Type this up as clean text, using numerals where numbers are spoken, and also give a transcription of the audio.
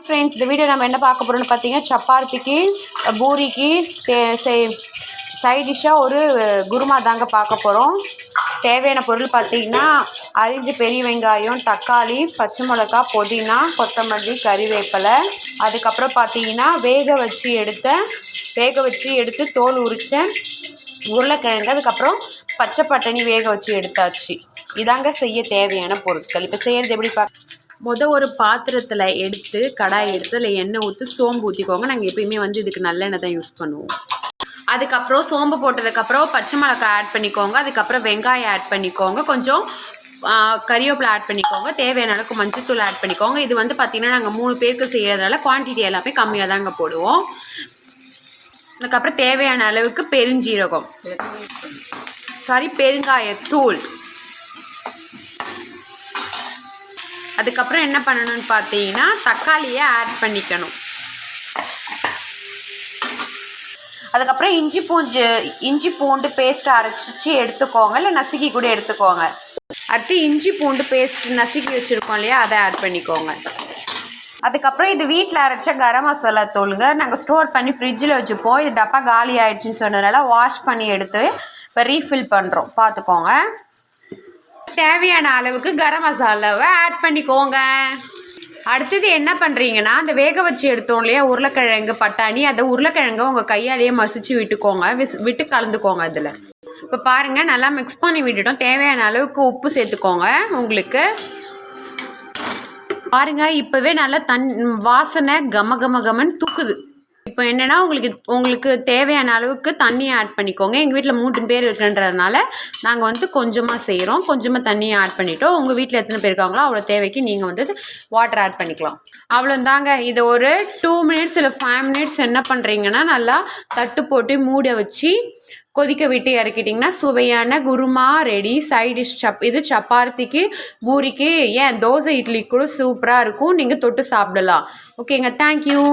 Friends, இந்த video நம்ம என்ன பார்க்க போகிறோம்னு பார்த்தீங்கன்னா, சப்பாத்திக்கு பூரிக்கு சைட் டிஷ்ஷாக ஒரு குருமா தாங்க பார்க்க போகிறோம். தேவையான பொருள் பார்த்தீங்கன்னா, அரிஞ்ச பெரிய வெங்காயம், தக்காளி, பச்சை மிளகா, புதினா, கொத்தமல்லி, கறிவேப்பிலை. அதுக்கப்புறம் பார்த்தீங்கன்னா வேக வச்சு எடுத்து தோல் உரித்த உருளைக்கிழங்கு. அதுக்கப்புறம் பச்சை பட்டாணி வேக வச்சு எடுத்தாச்சு. இதாங்க செய்ய தேவையான பொருட்கள். இப்போ செய்கிறது எப்படி ஒரு பாத்திரத்தில் எடுத்து கடாய் எடுத்து அதில் எண்ணெய் ஊற்றி சோம்பு ஊற்றிக்கோங்க. நாங்கள் எப்பயுமே இதுக்கு நல்லெண்ணெய் தான் யூஸ் பண்ணுவோம். அதுக்கப்புறம் சோம்பு போட்டதுக்கப்புறம் பச்சை மிளகாய் ஆட் பண்ணிக்கோங்க. அதுக்கப்புறம் வெங்காயம் ஆட் பண்ணிக்கோங்க. கொஞ்சம் கறிவேப்பிலை ஆட் பண்ணிக்கோங்க. தேவையான அளவுக்கு மஞ்சத்தூள் ஆட் பண்ணிக்கோங்க. இது பார்த்திங்கன்னா நாங்கள் 3 பேருக்கு செய்கிறதுனால குவான்டிட்டி எல்லாமே கம்மியாக தாங்க போடுவோம். அதுக்கப்புறம் தேவையான அளவுக்கு பெருங்காயத்தூள். அதுக்கப்புறம் என்ன பண்ணணும்னு பார்த்தீங்கன்னா, தக்காளியை ஆட் பண்ணிக்கணும். அதுக்கப்புறம் இஞ்சி பூண்டு பேஸ்ட் அரைச்சி எடுத்துக்கோங்க, இல்லை நசுக்கி கூட எடுத்துக்கோங்க. அடுத்து இஞ்சி பூண்டு பேஸ்ட் நசுக்கி வச்சுருக்கோம் இல்லையா, அதை ஆட் பண்ணிக்கோங்க. அதுக்கப்புறம் இது வீட்டில் அரைச்ச கரம் மசாலா தூளுங்க. நாங்கள் ஸ்டோர் பண்ணி ஃப்ரிட்ஜில் வச்சுப்போம். இது டப்பா காலி ஆகிடுச்சின்னு சொன்னதுனால வாஷ் பண்ணி எடுத்து இப்போ ரீஃபில் பண்ணுறோம், பார்த்துக்கோங்க. தேவையான அளவுக்கு கரம் மசாலாவை ஆட் பண்ணிக்கோங்க. அடுத்தது என்ன பண்ணுறீங்கன்னா, அந்த வேக வச்சு எடுத்தோம் இல்லையா உருளைக்கிழங்கு பட்டாணி, அந்த உருளைக்கிழங்கை உங்கள் கையாலேயே மசிச்சு விட்டு கலந்துக்கோங்க. அதில் இப்போ பாருங்கள், நல்லா மிக்ஸ் பண்ணி விட்டுட்டோம். தேவையான அளவுக்கு உப்பு சேர்த்துக்கோங்க. உங்களுக்கு பாருங்கள், இப்போவே நல்லா வாசனை கமன்னு தூக்குது. இப்போ என்னென்னா, உங்களுக்கு தேவையான அளவுக்கு தண்ணியை ஆட் பண்ணிக்கோங்க. எங்கள் வீட்டில் 3 பேர் இருக்குன்றதுனால நாங்கள் கொஞ்சமாக செய்கிறோம். கொஞ்சமாக தண்ணியை ஆட் பண்ணிட்டோம். உங்கள் வீட்டில் எத்தனை பேர் இருக்காங்களோ அவ்வளோ தேவைக்கு நீங்கள் வாட்டர் ஆட் பண்ணிக்கலாம். அவ்வளோந்தாங்க. இதை ஒரு 2 மினிட்ஸ் இல்லை 5 மினிட்ஸ் என்ன பண்ணுறீங்கன்னா, நல்லா தட்டு போட்டு மூட வச்சு கொதிக்க விட்டு இறக்கிட்டிங்கன்னா சுவையான குருமா ரெடி. சைட் டிஷ் இது சப்பாத்திக்கு, பூரிக்கு, ஏன் தோசை இட்லிக்கு கூட சூப்பராக இருக்கும். நீங்கள் தொட்டு சாப்பிடலாம். ஓகேங்க, தேங்க்யூ.